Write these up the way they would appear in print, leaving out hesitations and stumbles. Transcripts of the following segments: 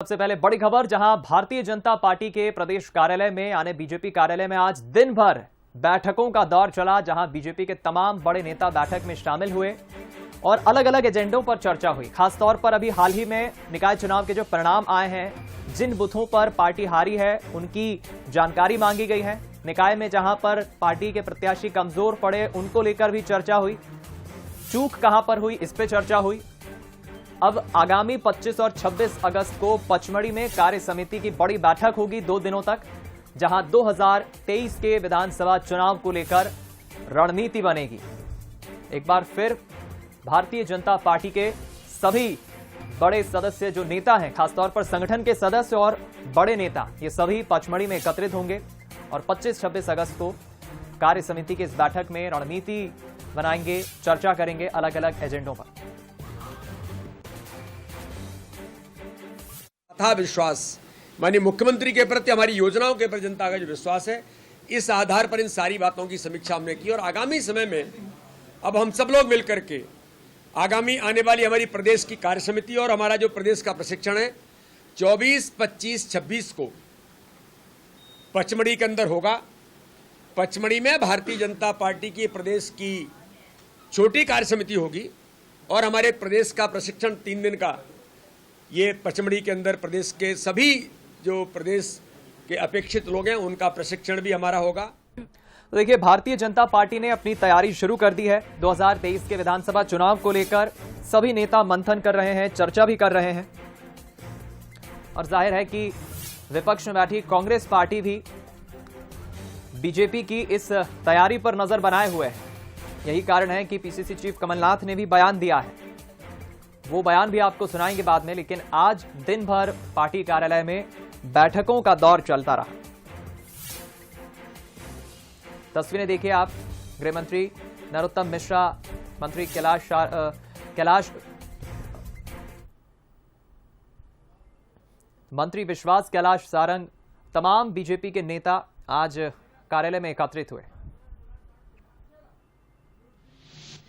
सबसे पहले बड़ी खबर, जहां भारतीय जनता पार्टी के प्रदेश कार्यालय में यानी बीजेपी कार्यालय में आज दिन भर बैठकों का दौर चला, जहां बीजेपी के तमाम बड़े नेता बैठक में शामिल हुए और अलग अलग एजेंडों पर चर्चा हुई। खासतौर पर अभी हाल ही में निकाय चुनाव के जो परिणाम आए हैं, जिन बूथों पर पार्टी हारी है उनकी जानकारी मांगी गई है। निकाय में जहां पर पार्टी के प्रत्याशी कमजोर पड़े उनको लेकर भी चर्चा हुई। चूक कहां पर हुई, इस पर चर्चा हुई। अब आगामी 25 और 26 अगस्त को पचमढ़ी में कार्य समिति की बड़ी बैठक होगी 2 दिनों तक, जहां 2023 के विधानसभा चुनाव को लेकर रणनीति बनेगी। एक बार फिर भारतीय जनता पार्टी के सभी बड़े सदस्य जो नेता हैं, खासतौर पर संगठन के सदस्य और बड़े नेता, ये सभी पचमढ़ी में एकत्रित होंगे और 25-26 अगस्त को कार्य समिति की इस बैठक में रणनीति बनाएंगे, चर्चा करेंगे अलग अलग एजेंडों पर। था विश्वास माननीय मुख्यमंत्री के प्रति, हमारी योजनाओं के प्रति जनता का जो विश्वास है, इस आधार पर इन सारी बातों की समीक्षा हमने की और आगामी समय में अब हम सब लोग मिलकर के आगामी आने वाली हमारी प्रदेश की कार्य समिति और हमारा जो प्रदेश का प्रशिक्षण है 24, 25, 26 को पचमढ़ी के अंदर होगा। पचमढ़ी में भारतीय जनता पार्टी की प्रदेश की छोटी कार्य समिति होगी और हमारे प्रदेश का प्रशिक्षण 3 दिन का ये पचमढ़ी के अंदर प्रदेश के सभी जो प्रदेश के अपेक्षित लोग हैं उनका प्रशिक्षण भी हमारा होगा। तो देखिए, भारतीय जनता पार्टी ने अपनी तैयारी शुरू कर दी है। 2023 के विधानसभा चुनाव को लेकर सभी नेता मंथन कर रहे हैं, चर्चा भी कर रहे हैं और जाहिर है कि विपक्ष में बैठी कांग्रेस पार्टी भी बीजेपी की इस तैयारी पर नजर बनाए हुए है। यही कारण है कि पीसीसी चीफ कमलनाथ ने भी बयान दिया है, वो बयान भी आपको सुनाएंगे बाद में। लेकिन आज दिन भर पार्टी कार्यालय में बैठकों का दौर चलता रहा। तस्वीरें देखिए आप, गृह मंत्री नरोत्तम मिश्रा, मंत्री मंत्री विश्वास कैलाश सारंग, तमाम बीजेपी के नेता आज कार्यालय में एकत्रित हुए।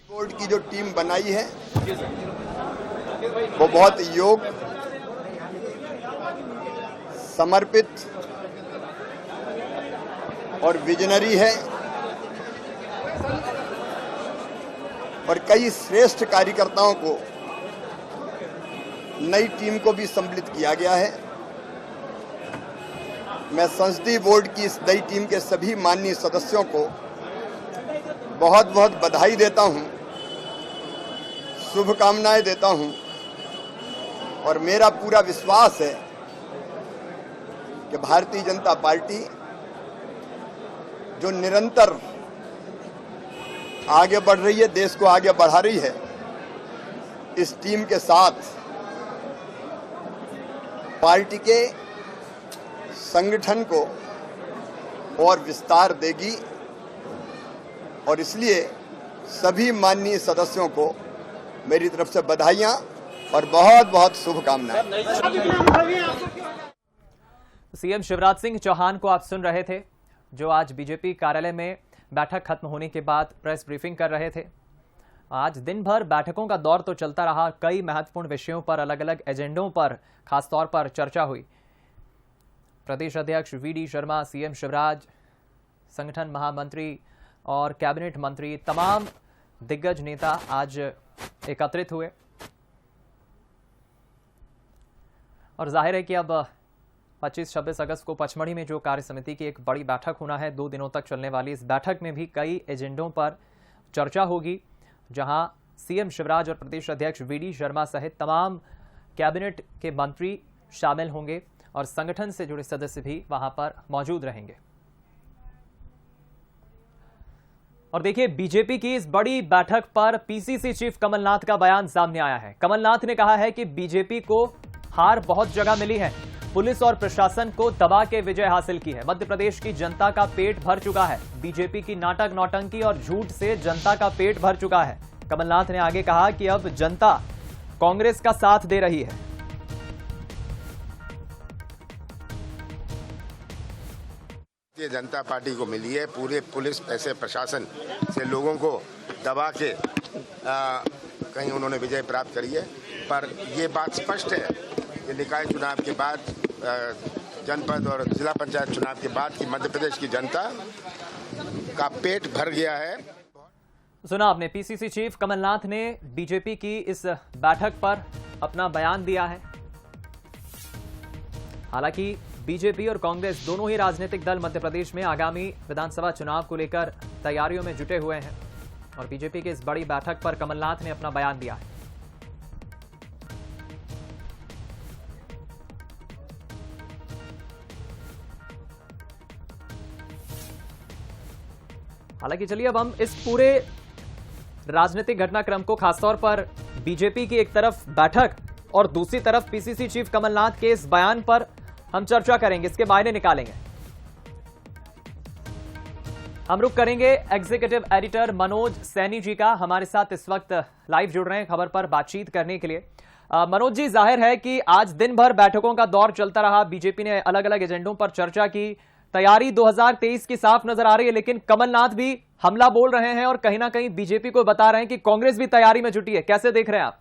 बोर्ड की जो टीम बनाई है वो बहुत योग्य, समर्पित और विजनरी है और कई श्रेष्ठ कार्यकर्ताओं को नई टीम को भी सम्मिलित किया गया है। मैं संसदीय बोर्ड की इस नई टीम के सभी माननीय सदस्यों को बहुत बहुत बधाई देता हूं, शुभकामनाएं देता हूं और मेरा पूरा विश्वास है कि भारतीय जनता पार्टी जो निरंतर आगे बढ़ रही है, देश को आगे बढ़ा रही है, इस टीम के साथ पार्टी के संगठन को और विस्तार देगी और इसलिए सभी माननीय सदस्यों को मेरी तरफ से बधाइयां और बहुत बहुत शुभकामनाएं। सीएम शिवराज सिंह चौहान को आप सुन रहे थे, जो आज बीजेपी कार्यालय में बैठक खत्म होने के बाद प्रेस ब्रीफिंग कर रहे थे। आज दिन भर बैठकों का दौर तो चलता रहा, कई महत्वपूर्ण विषयों पर, अलग अलग एजेंडों पर खासतौर पर चर्चा हुई। प्रदेश अध्यक्ष वीडी शर्मा, सीएम शिवराज, संगठन महामंत्री और कैबिनेट मंत्री, तमाम दिग्गज नेता आज एकत्रित हुए और जाहिर है कि अब 25-26 अगस्त को पचमढ़ी में जो कार्य समिति की एक बड़ी बैठक होना है, 2 दिनों तक चलने वाली इस बैठक में भी कई एजेंडों पर चर्चा होगी, जहां सीएम शिवराज और प्रदेश अध्यक्ष वीडी शर्मा सहित तमाम कैबिनेट के मंत्री शामिल होंगे और संगठन से जुड़े सदस्य भी वहां पर मौजूद रहेंगे। और देखिए, बीजेपी की इस बड़ी बैठक पर पीसीसी चीफ कमलनाथ का बयान सामने आया है। कमलनाथ ने कहा है कि बीजेपी को हार बहुत जगह मिली है, पुलिस और प्रशासन को दबा के विजय हासिल की है। मध्य प्रदेश की जनता का पेट भर चुका है, बीजेपी की नाटक नौटंकी और झूठ से जनता का पेट भर चुका है। कमलनाथ ने आगे कहा कि अब जनता कांग्रेस का साथ दे रही है। भारतीय जनता पार्टी को मिली है, पूरे पुलिस ऐसे प्रशासन से लोगों को दबा के कहीं उन्होंने विजय प्राप्त करी है। पर ये बात स्पष्ट है कि निकाय चुनाव के बाद, जनपद और जिला पंचायत चुनाव के बाद की मध्य प्रदेश की जनता का पेट भर गया है। सुना आपने, पीसीसी चीफ कमलनाथ ने बीजेपी की इस बैठक पर अपना बयान दिया है। हालांकि बीजेपी और कांग्रेस दोनों ही राजनीतिक दल मध्य प्रदेश में आगामी विधानसभा चुनाव को लेकर तैयारियों में जुटे हुए हैं और बीजेपी की इस बड़ी बैठक पर कमलनाथ ने अपना बयान दिया है। हालांकि चलिए अब हम इस पूरे राजनीतिक घटनाक्रम को, खासतौर पर बीजेपी की एक तरफ बैठक और दूसरी तरफ पीसीसी चीफ कमलनाथ के इस बयान पर हम चर्चा करेंगे, इसके मायने निकालेंगे। हम रुक करेंगे एग्जीक्यूटिव एडिटर मनोज सैनी जी का, हमारे साथ इस वक्त लाइव जुड़ रहे हैं खबर पर बातचीत करने के लिए। मनोज जी, जाहिर है कि आज दिन भर बैठकों का दौर चलता रहा, बीजेपी ने अलग अलग एजेंडों पर चर्चा की, तैयारी 2023 की साफ नजर आ रही है, लेकिन कमलनाथ भी हमला बोल रहे हैं और कहीं ना कहीं बीजेपी को बता रहे हैं कि कांग्रेस भी तैयारी में जुटी है। कैसे देख रहे हैं आप?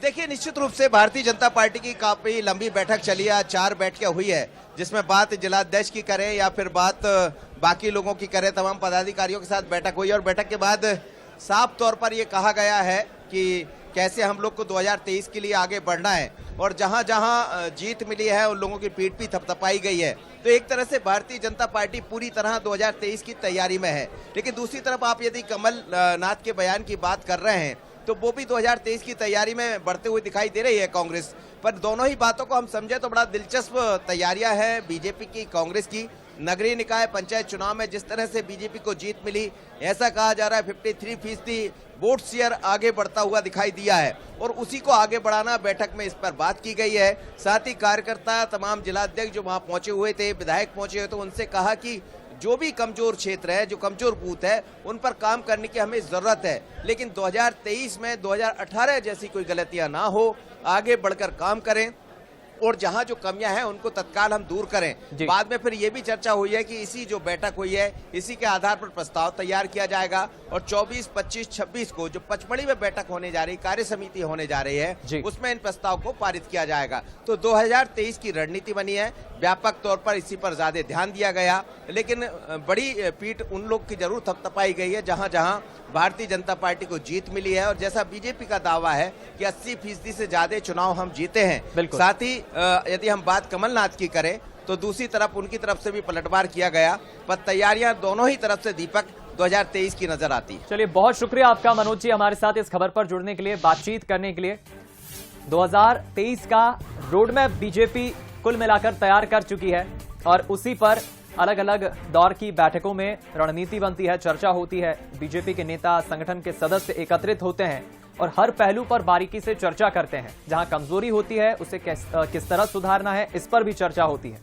देखिए, निश्चित रूप से भारतीय जनता पार्टी की काफी लंबी बैठक चली है। 4 बैठकें हुई है, जिसमें बात जिलाध्यक्ष की करें या फिर बात बाकी लोगों की करें, तमाम पदाधिकारियों के साथ बैठक हुई और बैठक के बाद साफ तौर पर यह कहा गया है कि कैसे हम लोग को 2023 के लिए आगे बढ़ना है और जहां जहां जीत मिली है उन लोगों की पीठ भी थपथपाई गई है। तो एक तरह से भारतीय जनता पार्टी पूरी तरह 2023 की तैयारी में है। लेकिन दूसरी तरफ आप यदि कमलनाथ के बयान की बात कर रहे हैं तो वो भी 2023 की तैयारी में बढ़ते हुए दिखाई दे रही है कांग्रेस। पर दोनों ही बातों को हम समझे तो बड़ा दिलचस्प तैयारियां हैं बीजेपी की, कांग्रेस की। नगरीय निकाय पंचायत चुनाव में जिस तरह से बीजेपी को जीत मिली, ऐसा कहा जा रहा है 53% वोट शेयर आगे बढ़ता हुआ दिखाई दिया है और उसी को आगे बढ़ाना बैठक में इस पर बात की गई है। साथ ही कार्यकर्ता, तमाम जिलाध्यक्ष जो वहां पहुंचे हुए थे, विधायक पहुंचे हुए, तो उनसे कहा कि जो भी कमजोर क्षेत्र है, जो कमजोर बूथ है, उन पर काम करने की हमें जरूरत है, लेकिन 2023 में 2018 जैसी कोई गलतियां ना हो, आगे बढ़कर काम करें और जहां जो कमियां हैं उनको तत्काल हम दूर करें। बाद में फिर ये भी चर्चा हुई है कि इसी जो बैठक हुई है इसी के आधार पर प्रस्ताव तैयार किया जाएगा और 24, 25, 26 को जो पचमढ़ी में बैठक होने जा रही, कार्य समिति होने जा रही है, उसमें इन प्रस्ताव को पारित किया जाएगा। तो 2023 की रणनीति बनी है, व्यापक तौर पर इसी पर ज्यादा ध्यान दिया गया, लेकिन बड़ी पीठ उन लोग की जरूर थपथपाई गई है जहां जहां भारतीय जनता पार्टी को जीत मिली है और जैसा बीजेपी का दावा है कि 80% से ज्यादा चुनाव हम जीते हैं। साथ ही यदि हम बात कमलनाथ की करें तो दूसरी तरफ उनकी तरफ से भी पलटवार किया गया, पर तैयारियां दोनों ही तरफ से दीपक 2023 की नजर आती है। चलिए, बहुत शुक्रिया आपका मनोज जी, हमारे साथ इस खबर पर जुड़ने के लिए, बातचीत करने के लिए। 2023 का रोड मैप बीजेपी कुल मिलाकर तैयार कर चुकी है और उसी पर अलग अलग दौर की बैठकों में रणनीति बनती है, चर्चा होती है। बीजेपी के नेता, संगठन के सदस्य एकत्रित होते हैं और हर पहलू पर बारीकी से चर्चा करते हैं। जहां कमजोरी होती है उसे किस तरह सुधारना है, इस पर भी चर्चा होती है।